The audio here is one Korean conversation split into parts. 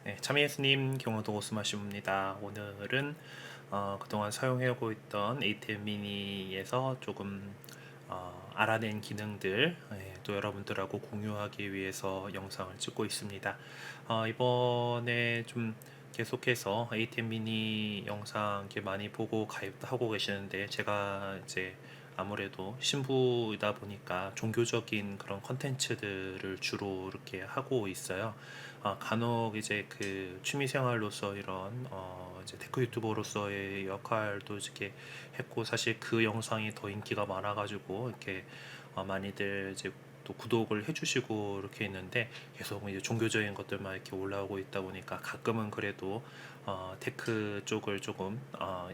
네, 참이예수님 경호도 오스마시입니다. 오늘은 그동안 사용해오고 있던 ATM 미니에서 조금 알아낸 기능들 또 여러분들하고 공유하기 위해서 영상을 찍고 있습니다. 이번에 좀 계속해서 ATM 미니 영상 이렇게 많이 보고 가입하고 계시는데, 제가 이제 아무래도 신부이다 보니까 종교적인 그런 컨텐츠들을 주로 이렇게 하고 있어요. 간혹 이제 그 취미생활로서 이런 이제 테크 유튜버로서의 역할도 이렇게 했고, 사실 그 영상이 더 인기가 많아가지고 이렇게 많이들 이제 또 구독을 해주시고 이렇게 있는데, 계속 이제 종교적인 것들만 이렇게 올라오고 있다 보니까 가끔은 그래도 테크 쪽을 조금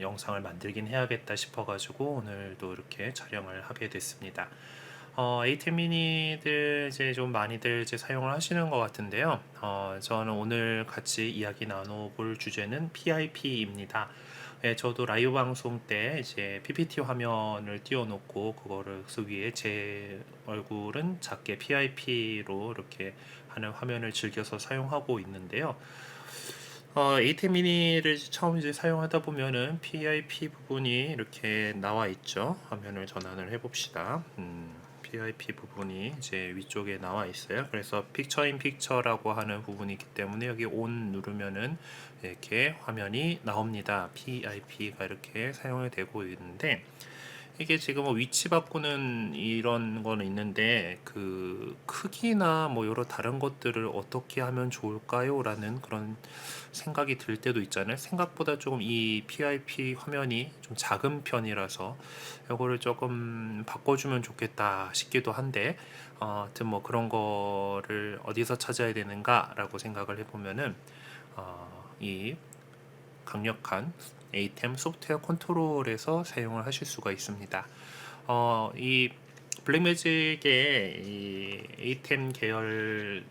영상을 만들긴 해야겠다 싶어가지고 오늘도 이렇게 촬영을 하게 됐습니다. ATM 미니들 이제 좀 많이들 이제 사용을 하시는 것 같은데요. 저는 오늘 같이 이야기 나눠볼 주제는 PIP입니다. 예, 저도 라이브 방송 때 이제 PPT 화면을 띄워놓고 그거를 그 위에 제 얼굴은 작게 PIP로 이렇게 하는 화면을 즐겨서 사용하고 있는데요. ATM 미니를 처음 이제 사용하다 보면은 PIP 부분이 이렇게 나와 있죠. 화면을 전환을 해봅시다. PIP 부분이 이제 위쪽에 나와 있어요. 그래서 픽처 인 픽처라고 하는 부분이 있기 때문에 여기 온 누르면은 이렇게 화면이 나옵니다. PIP가 이렇게 사용이 되고 있는데, 이게 지금 뭐 위치 바꾸는 이런 거는 있는데, 그 크기나 뭐 여러 다른 것들을 어떻게 하면 좋을까요? 라는 그런 생각이 들 때도 있잖아요. 생각보다 조금 이 PIP 화면이 좀 작은 편이라서 이거를 조금 바꿔주면 좋겠다 싶기도 한데, 하여튼 뭐 그런 거를 어디서 찾아야 되는가라고 생각을 해보면은 이 강력한 ATEM 소프트웨어 컨트롤에서 사용을 하실 수가 있습니다. 이 블랙매직의 이 ATEM 계열은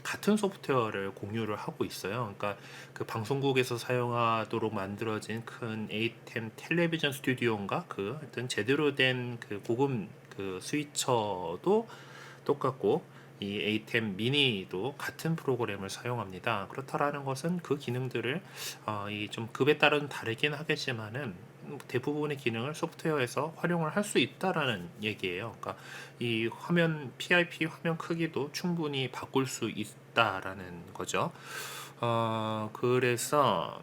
같은 소프트웨어를 공유를 하고 있어요. 그러니까 그 방송국에서 사용하도록 만들어진 큰 ATEM 텔레비전 스튜디오인가, 그 하여튼 제대로 된 그 고급 그 스위처도 똑같고, 이 ATEM 미니도 같은 프로그램을 사용합니다. 그렇다라는 것은 그 기능들을 이 좀 급에 따라서 다르긴 하겠지만은 대부분의 기능을 소프트웨어에서 활용을 할 수 있다라는 얘기예요. 그러니까 이 화면 PIP 화면 크기도 충분히 바꿀 수 있다라는 거죠. 그래서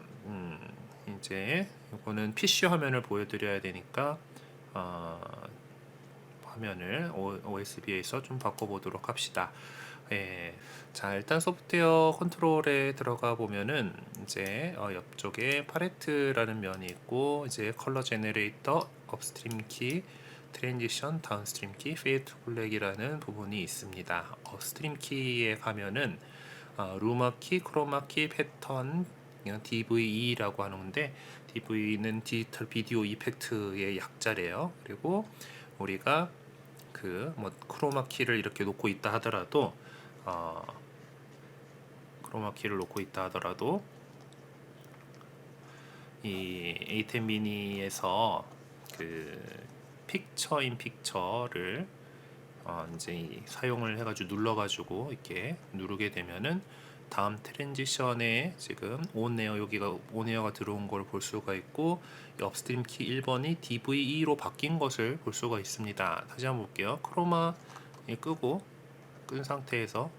이제 이거는 PC 화면을 보여드려야 되니까 어, 화면을 OSB에서 좀 바꿔보도록 합시다. 예. 자, 일단 소프트웨어 컨트롤에 들어가 보면은 이제 옆쪽에 팔레트라는 면이 있고, 이제 컬러 제너레이터, 업스트림 키, 트랜지션, 다운스트림 키, 페이드 투 블랙이라는 부분이 있습니다. 업스트림 키에 가면은 루마 키, 크로마 키, 패턴, DVE라고 하는데, DV는 디지털 비디오 이펙트의 약자래요. 그리고 우리가 그 뭐 크로마 키를 이렇게 놓고 있다 하더라도 크로마 키를 놓고 있다 하더라도 이 A10 미니에서 그 픽처 인 픽처를 이제 사용을 해가지고 눌러가지고 이렇게 누르게 되면은 다음 트랜지션에 지금 온에어, 여기가 온에어가 들어온 걸 볼 수가 있고, 업스트림 키 1번이 DVE로 바뀐 것을 볼 수가 있습니다. 다시 한번 볼게요. 크로마 끄고 끈 상태에서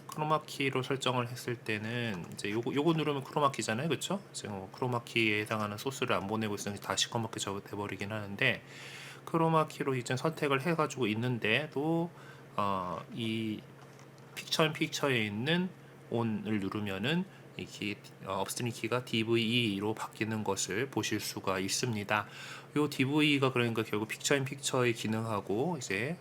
크로마 키로 설정을 했을 때는 이제 요거 누르면 크로마 키잖아요, 그렇죠? 지금 크로마 키에 해당하는 소스를 안 보내고 있으니 다 시커멓게 돼버리긴 하는데, 크로마 키로 이제 선택을 해가지고 있는데도 이 픽처 인 픽처에 있는 온을 누르면은 이 업스트림 키가 DVE로 바뀌는 것을 보실 수가 있습니다. 이 DVE가 그러니까 결국 픽처 인 픽처의 기능하고 이제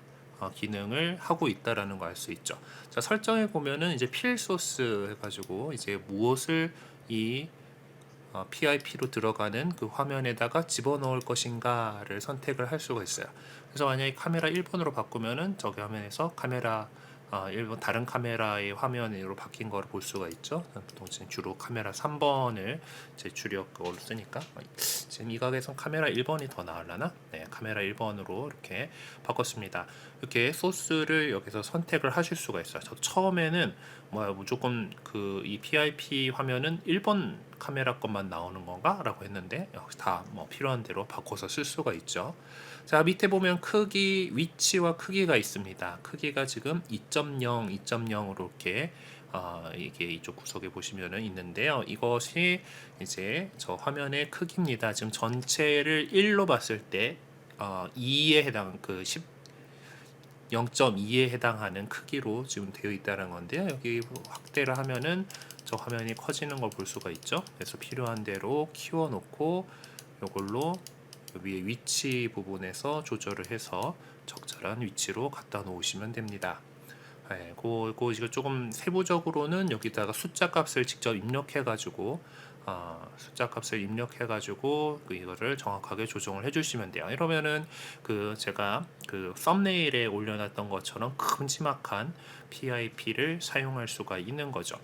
기능을 하고 있다라는 걸 알 수 있죠. 자, 설정해 보면은 이제 필 소스 해가지고 이제 무엇을 이 PIP로 들어가는 그 화면에다가 집어넣을 것인가를 선택을 할 수가 있어요. 그래서 만약에 카메라 1번으로 바꾸면은 저기 화면에서 카메라 1번 다른 카메라의 화면으로 바뀐 거를 볼 수가 있죠. 보통 주로 카메라 3번을 제 주력 그걸로 쓰니까 지금 이 각에선 카메라 1번이 더 나으려나? 네, 카메라 1번으로 이렇게 바꿨습니다. 이렇게 소스를 여기서 선택을 하실 수가 있어요. 저 처음에는 무조건 이 PIP 화면은 1번 카메라 것만 나오는 건가? 라고 했는데 역시 다 필요한 대로 바꿔서 쓸 수가 있죠. 자, 밑에 보면 크기, 위치와 크기가 있습니다. 크기가 지금 2.0, 2.0으로 이렇게 이게 이쪽 구석에 보시면은 있는데요. 이것이 이제 저 화면의 크기입니다. 지금 전체를 1로 봤을 때 2에 해당 0.2에 해당하는 크기로 지금 되어 있다는 건데요. 여기 확대를 하면은 저 화면이 커지는 걸 볼 수가 있죠. 그래서 필요한 대로 키워 놓고 이걸로 위에 위치 부분에서 조절을 해서 적절한 위치로 갖다 놓으시면 됩니다. 네, 이거 조금 세부적으로는 여기다가 숫자 값을 직접 입력해가지고 이거를 정확하게 조정을 해주시면 돼요. 이러면은 제가 썸네일에 올려놨던 것처럼 큼지막한 PIP를 사용할 수가 있는 거죠.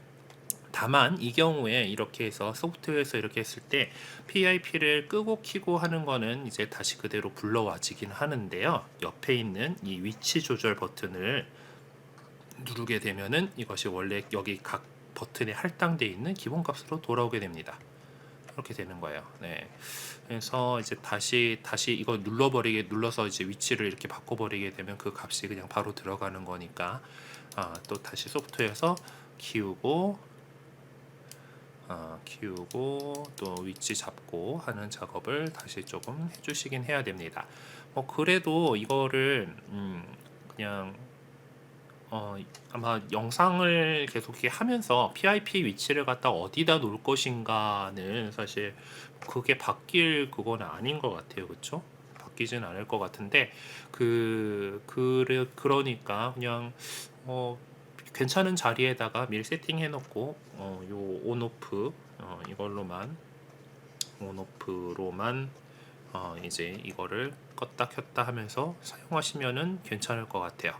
다만 이 경우에 이렇게 해서 소프트웨어에서 이렇게 했을 때 PIP를 끄고 키고 하는 거는 이제 다시 그대로 불러와지긴 하는데요. 옆에 있는 이 위치 조절 버튼을 누르게 되면은 이것이 원래 여기 각 버튼에 할당되어 있는 기본값으로 돌아오게 됩니다. 이렇게 되는 거예요. 네. 그래서 이제 다시 이거 눌러서 이제 위치를 이렇게 바꿔버리게 되면 그 값이 그냥 바로 들어가는 거니까 또 다시 소프트웨어에서 키우고 또 위치 잡고 하는 작업을 다시 조금 해주시긴 해야 됩니다. 그래도 이거를 그냥 아마 영상을 계속 이렇게 하면서 PIP 위치를 갖다 어디다 놓을 것인가는 사실 그게 바뀔 그건 아닌 것 같아요. 그렇죠? 바뀌진 않을 것 같은데 그러니까 그냥 괜찮은 자리에다가 미리 세팅해 놓고 요 온오프 온오프로만 이제 이거를 껐다 켰다 하면서 사용하시면은 괜찮을 것 같아요.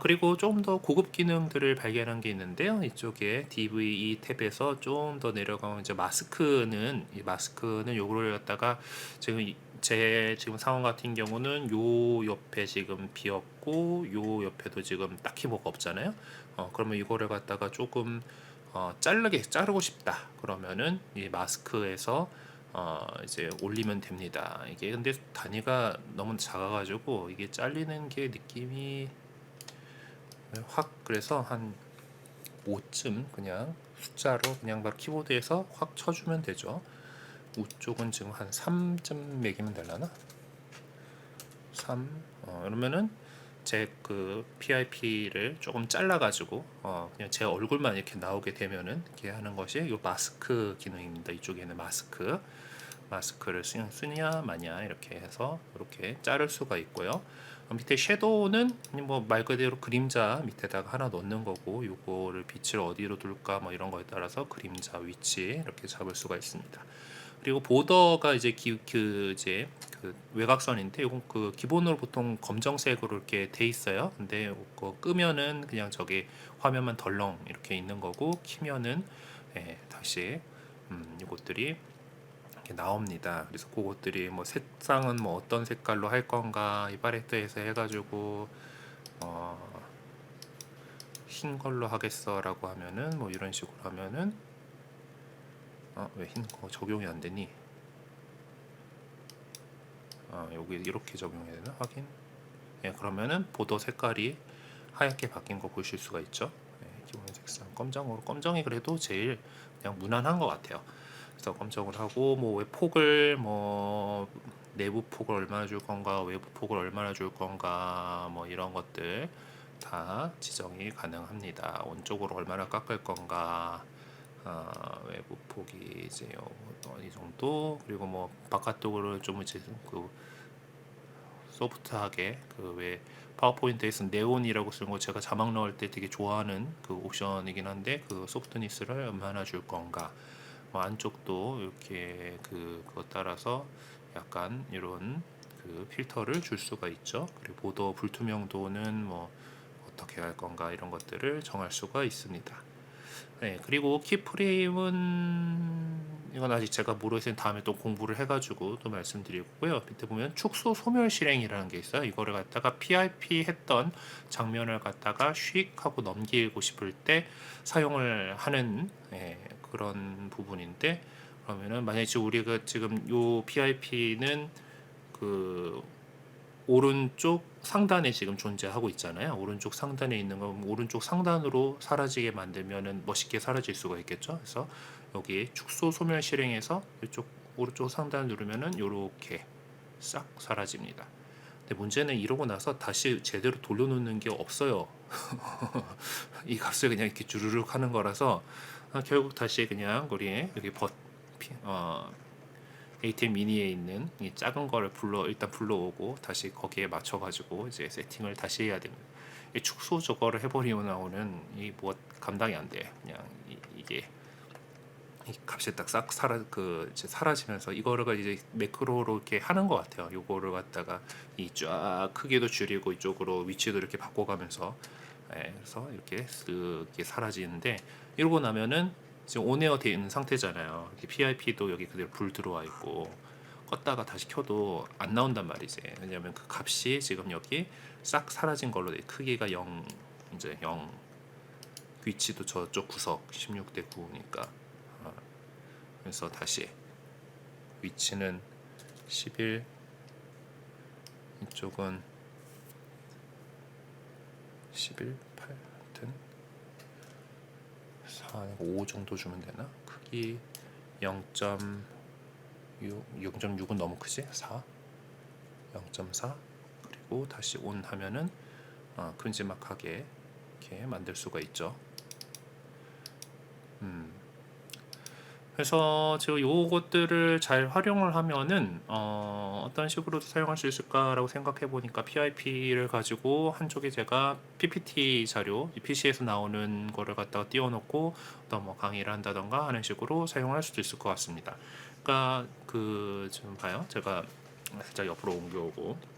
그리고 조금 더 고급 기능들을 발견한 게 있는데요. 이쪽에 DVE 탭에서 좀 더 내려가면 이제 마스크는 요거를 갖다가 제 지금 상황 같은 경우는 요 옆에 지금 비었고 요 옆에도 지금 딱히 뭐가 없잖아요. 그러면 이거를 갖다가 조금 자르고 싶다. 그러면은 이 마스크에서 이제 올리면 됩니다. 이게 근데 단위가 너무 작아가지고 이게 잘리는 게 느낌이 그래서 한 5쯤 그냥 숫자로 그냥 바로 키보드에서 확 쳐주면 되죠. 우쪽은 지금 한 3쯤 매기면 되려나? 3 그러면은 제 PIP를 조금 잘라가지고 그냥 제 얼굴만 이렇게 나오게 되면은 이렇게 하는 것이 이 마스크 기능입니다. 이쪽에는 마스크를 쓰냐 마냐 이렇게 해서 이렇게 자를 수가 있고요. 밑에 섀도우는 말 그대로 그림자 밑에다가 하나 넣는 거고 요거를 빛을 어디로 둘까 이런 거에 따라서 그림자 위치 이렇게 잡을 수가 있습니다. 그리고 보더가 이제 외곽선인데 이건 기본으로 보통 검정색으로 이렇게 돼 있어요. 근데 이거 끄면은 그냥 저기 화면만 덜렁 이렇게 있는 거고 키면은 다시 이것들이 이렇게 나옵니다. 그래서 그것들이 색상은 어떤 색깔로 할 건가 이 팔레트에서 해가지고 흰 걸로 하겠어라고 하면은 이런 식으로 하면은 왜 흰 거 적용이 안 되니? 여기 이렇게 적용해야 되나? 확인. 그러면은 보더 색깔이 하얗게 바뀐 거 보실 수가 있죠. 기본 색상 검정이 그래도 제일 그냥 무난한 것 같아요. 그래서 검정을 하고 왜 폭을 내부 폭을 얼마나 줄 건가 외부 폭을 얼마나 줄 건가 이런 것들 다 지정이 가능합니다. 온쪽으로 얼마나 깎을 건가 외부 폭이 이제 이 정도 그리고 바깥쪽으로 좀 이제 소프트하게 왜 파워포인트에서 네온이라고 쓰는 거 제가 자막 넣을 때 되게 좋아하는 옵션이긴 한데 소프트니스를 얼마나 줄 건가 안쪽도 이렇게 그것 따라서 약간 이런 필터를 줄 수가 있죠. 그리고 보더 불투명도는 어떻게 할 건가 이런 것들을 정할 수가 있습니다. 그리고 키프레임은 이건 아직 제가 모르겠으니 다음에 또 공부를 해가지고 또 말씀드리고요. 밑에 보면 축소 소멸 실행이라는 게 있어요. 이거를 갖다가 PIP 했던 장면을 갖다가 휙 하고 넘기고 싶을 때 사용을 하는 그런 부분인데, 그러면은 만약에 지금 우리가 지금 요 PIP는 그 오른쪽 상단에 지금 존재하고 있잖아요. 오른쪽 상단에 있는 건 오른쪽 상단으로 사라지게 만들면은 멋있게 사라질 수가 있겠죠. 그래서 여기 축소 소멸 실행에서 이쪽 오른쪽 상단 누르면은 요렇게 싹 사라집니다. 근데 문제는 이러고 나서 다시 제대로 돌려놓는 게 없어요. 이 값을 그냥 이렇게 주르륵 하는 거라서 결국 다시 그냥 우리 여기 ATM 미니에 있는 이 작은 거를 일단 불러오고 다시 거기에 맞춰가지고 이제 세팅을 다시 해야 됩니다. 이 축소 저거를 해버리고 나오는 이 뭐 감당이 안 돼. 그냥 이게 이 값이 딱 싹 사라지면서 이거를 이제 매크로로 이렇게 하는 것 같아요. 요거를 갖다가 이 쫙 크기도 줄이고 이쪽으로 위치도 이렇게 바꿔가면서 그래서 이렇게 쓱 사라지는데, 이러고 나면은 지금 온에어 되어 있는 상태잖아요. PIP도 여기 그대로 불 들어와 있고 껐다가 다시 켜도 안 나온단 말이지. 왜냐면 그 값이 지금 여기 싹 사라진 걸로 돼. 크기가 0, 이제 0, 위치도 저쪽 구석 16대 9니까. 그래서 다시 위치는 11, 이쪽은 11, 8 같은 4, 5 정도 주면 되나? 크기 0.6, 0.6은 너무 크지? 4, 0.4, 그리고 다시 온 하면은 큼지막하게 이렇게 만들 수가 있죠. 그래서 제가 요것들을 잘 활용을 하면은 어떤 식으로 사용할 수 있을까라고 생각해 보니까 PIP를 가지고 한쪽에 제가 PPT 자료, PC에서 나오는 거를 갖다가 띄워놓고 어떤 뭐 강의를 한다던가 하는 식으로 사용할 수도 있을 것 같습니다. 그러니까 지금 봐요. 제가 살짝 옆으로 옮겨오고,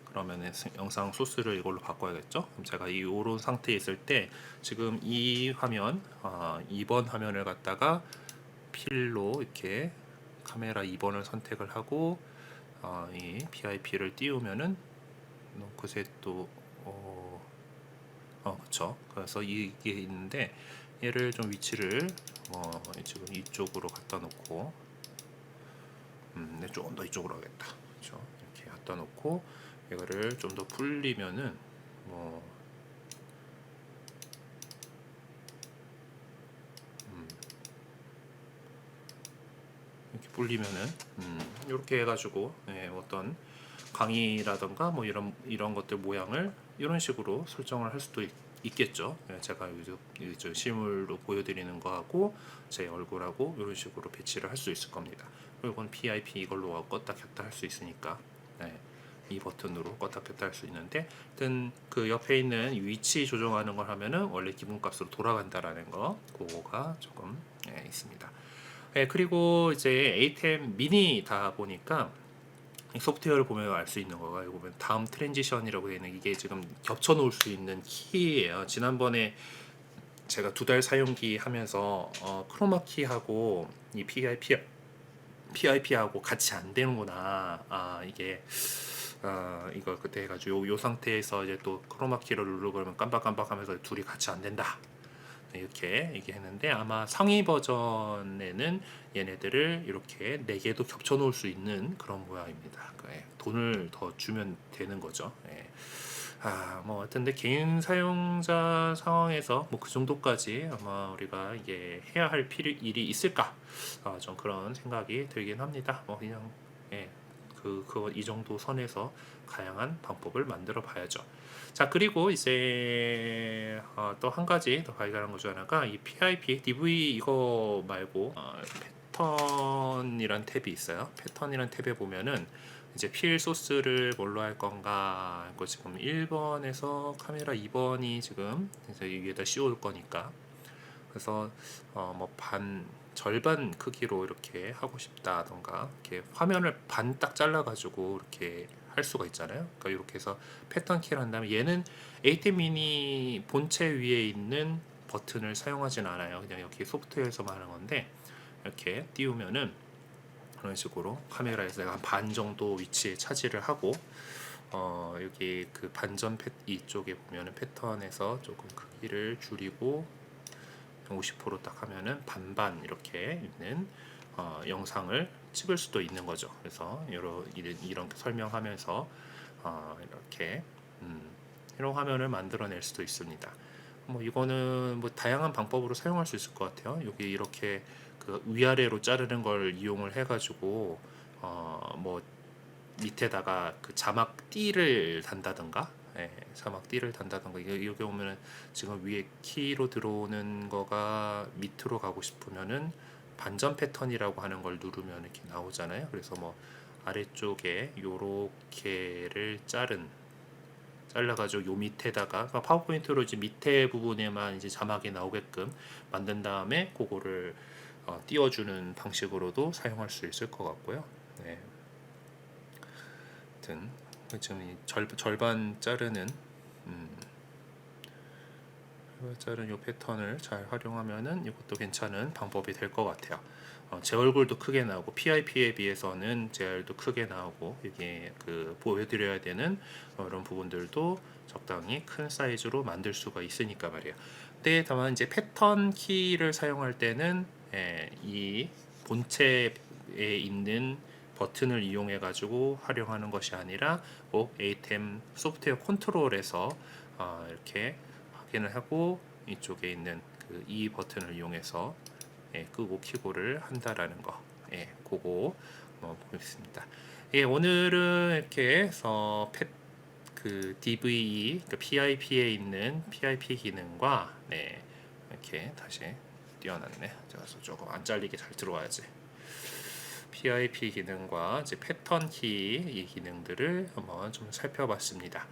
그러면 영상 소스를 이걸로 바꿔야겠죠. 그럼 제가 이런 상태에 있을 때 지금 이 화면 2번 화면을 갖다가 필로 이렇게 카메라 2번을 선택을 하고 이 PIP를 띄우면은 그새 또 그쵸. 그래서 이게 있는데 얘를 좀 위치를 지금 이쪽으로 갖다 놓고 좀 더 이쪽으로 하겠다. 그렇죠. 이렇게 갖다 놓고 이거를 좀 더 불리면은 이렇게 불리면은 이렇게 해가지고 어떤 강의라던가 뭐 이런 것들 모양을 이런 식으로 설정을 할 수도 있겠죠. 제가 저 실물로 보여드리는 거하고 제 얼굴하고 이런 식으로 배치를 할 수 있을 겁니다. 그리고 이건 PIP 이걸로 껐다 켰다 할 수 있으니까 이 버튼으로 껐다 켰다 할 수 있는데, 하여튼 그 옆에 있는 위치 조정하는 걸 하면은 원래 기본값으로 돌아간다라는 거, 그거가 조금 있습니다. 그리고 이제 ATEM 미니다 보니까 소프트웨어를 보면 알 수 있는 거가, 이거 보면 다음 트랜지션이라고 되어 있는 이게 지금 겹쳐 놓을 수 있는 키예요. 지난번에 제가 2달 사용기 하면서 크로마 키하고 이 PIP하고 같이 안 되는구나. 이게 이거 그때 해가지고 요 상태에서 이제 또 크로마 키를 누르고 그러면 깜빡깜빡하면서 둘이 같이 안 된다. 이렇게 얘기했는데, 아마 상위 버전에는 얘네들을 이렇게 4개도 겹쳐 놓을 수 있는 그런 모양입니다. 돈을 더 주면 되는 거죠. 뭐 하여튼 근데 개인 사용자 상황에서 뭐 그 정도까지 아마 우리가 이게 해야 할 일이 있을까? 좀 그런 생각이 들긴 합니다. 그냥 이 정도 선에서 다양한 방법을 만들어 봐야죠. 자, 그리고 이제 또 한 가지 더 발견한 것 중 하나가 이 PIP DV 이거 말고 패턴이란 탭이 있어요. 패턴이란 탭에 보면은 이제 필 소스를 뭘로 할 건가, 이거 지금 1번에서 카메라 2번이 지금 위에다 씌울 거니까, 그래서 뭐 절반 크기로 이렇게 하고 싶다던가, 이렇게 화면을 반 딱 잘라가지고 이렇게 할 수가 있잖아요. 그러니까 이렇게 해서 패턴 키를 한 다음에, 얘는 ATEM 미니 본체 위에 있는 버튼을 사용하진 않아요. 그냥 여기 소프트웨어에서만 하는 건데, 이렇게 띄우면은 그런 식으로 카메라에서 한 반 정도 위치에 차지를 하고 여기 그 반전 이쪽에 보면은 패턴에서 조금 크기를 줄이고 50%딱 하면은 반반 이렇게 있는 영상을 찍을 수도 있는 거죠. 그래서 이런 설명하면서 이렇게 이런 화면을 만들어낼 수도 있습니다. 뭐 이거는 뭐 다양한 방법으로 사용할 수 있을 것 같아요. 여기 이렇게 그 위아래로 자르는 걸 이용을 해가지고 뭐 밑에다가 그 자막 띠를 단다든가, 자막 띠를 단다든가. 여기 보면은 지금 위에 키로 들어오는 거가 밑으로 가고 싶으면은 반전 패턴이라고 하는 걸 누르면 이렇게 나오잖아요. 그래서 뭐 아래쪽에 요렇게를 잘라가지고 요 밑에다가 파워포인트로 이제 밑에 부분에만 이제 자막이 나오게끔 만든 다음에 그거를 띄워주는 방식으로도 사용할 수 있을 것 같고요. 네. 하여튼 지금 이 절반 자르는 요 패턴을 잘 활용하면은 이것도 괜찮은 방법이 될 것 같아요. 제 얼굴도 크게 나오고 PIP에 비해서는 제 얼도 크게 나오고 이게 그 보여드려야 되는 이런 부분들도 적당히 큰 사이즈로 만들 수가 있으니까 말이에요. 근데 다만 이제 패턴 키를 사용할 때는 이 본체에 있는 버튼을 이용해 가지고 활용하는 것이 아니라 꼭 ATEM 소프트웨어 컨트롤에서 이렇게 확인을 하고 이쪽에 있는 그 이 버튼을 이용해서 끄고 키고를 한다라는 거, 그거 보겠습니다. 오늘은 이렇게 해서 그 DVE, 그 PIP에 있는 PIP 기능과 이렇게 다시 띄워놨네. 그래서 조금 안 잘리게 잘 들어와야지. PIP 기능과 이제 패턴 키 이 기능들을 한번 좀 살펴봤습니다.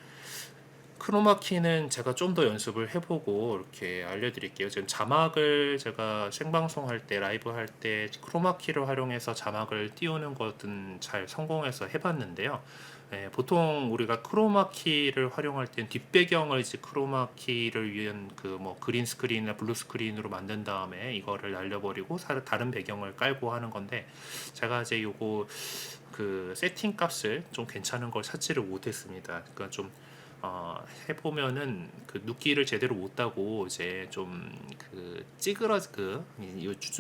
크로마키는 제가 좀 더 연습을 해보고 이렇게 알려드릴게요. 지금 자막을 제가 생방송 할 때, 라이브 할 때 크로마키를 활용해서 자막을 띄우는 것은 잘 성공해서 해봤는데요. 보통 우리가 크로마키를 활용할 때는 뒷배경을 이제 크로마키를 위한 그 뭐 그린 스크린이나 블루 스크린으로 만든 다음에 이거를 날려버리고 다른 배경을 깔고 하는 건데, 제가 이제 요거 그 세팅 값을 좀 괜찮은 걸 찾지를 못했습니다. 그러니까 좀 해보면은 그 눕기를 제대로 못 따고 이제 좀 그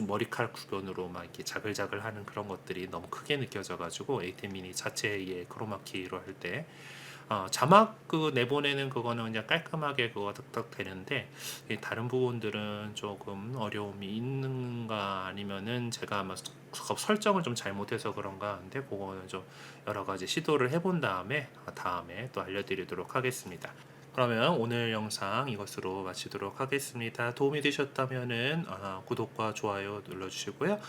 머리카락 주변으로 막 이렇게 자글자글하는 그런 것들이 너무 크게 느껴져가지고 에이템 미니 자체의 크로마키로 할 때 자막 그 내보내는 그거는 그냥 깔끔하게 그거 딱 되는데, 다른 부분들은 조금 어려움이 있는가 아니면은 제가 아마 설정을 좀 잘못해서 그런가. 근데 그거는 좀 여러 가지 시도를 해본 다음에 또 알려드리도록 하겠습니다. 그러면 오늘 영상 이것으로 마치도록 하겠습니다. 도움이 되셨다면은 구독과 좋아요 눌러주시고요.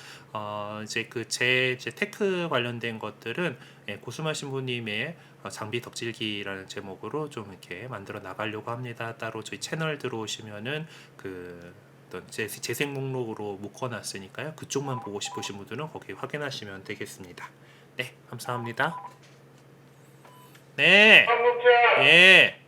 이제 그 제 테크 관련된 것들은 고수마 신부님의 장비 덕질기라는 제목으로 좀 이렇게 만들어 나가려고 합니다. 따로 저희 채널 들어오시면은 그 어떤 재생 목록으로 묶어놨으니까요. 그쪽만 보고 싶으신 분들은 거기 확인하시면 되겠습니다. 네, 감사합니다. 네, 예.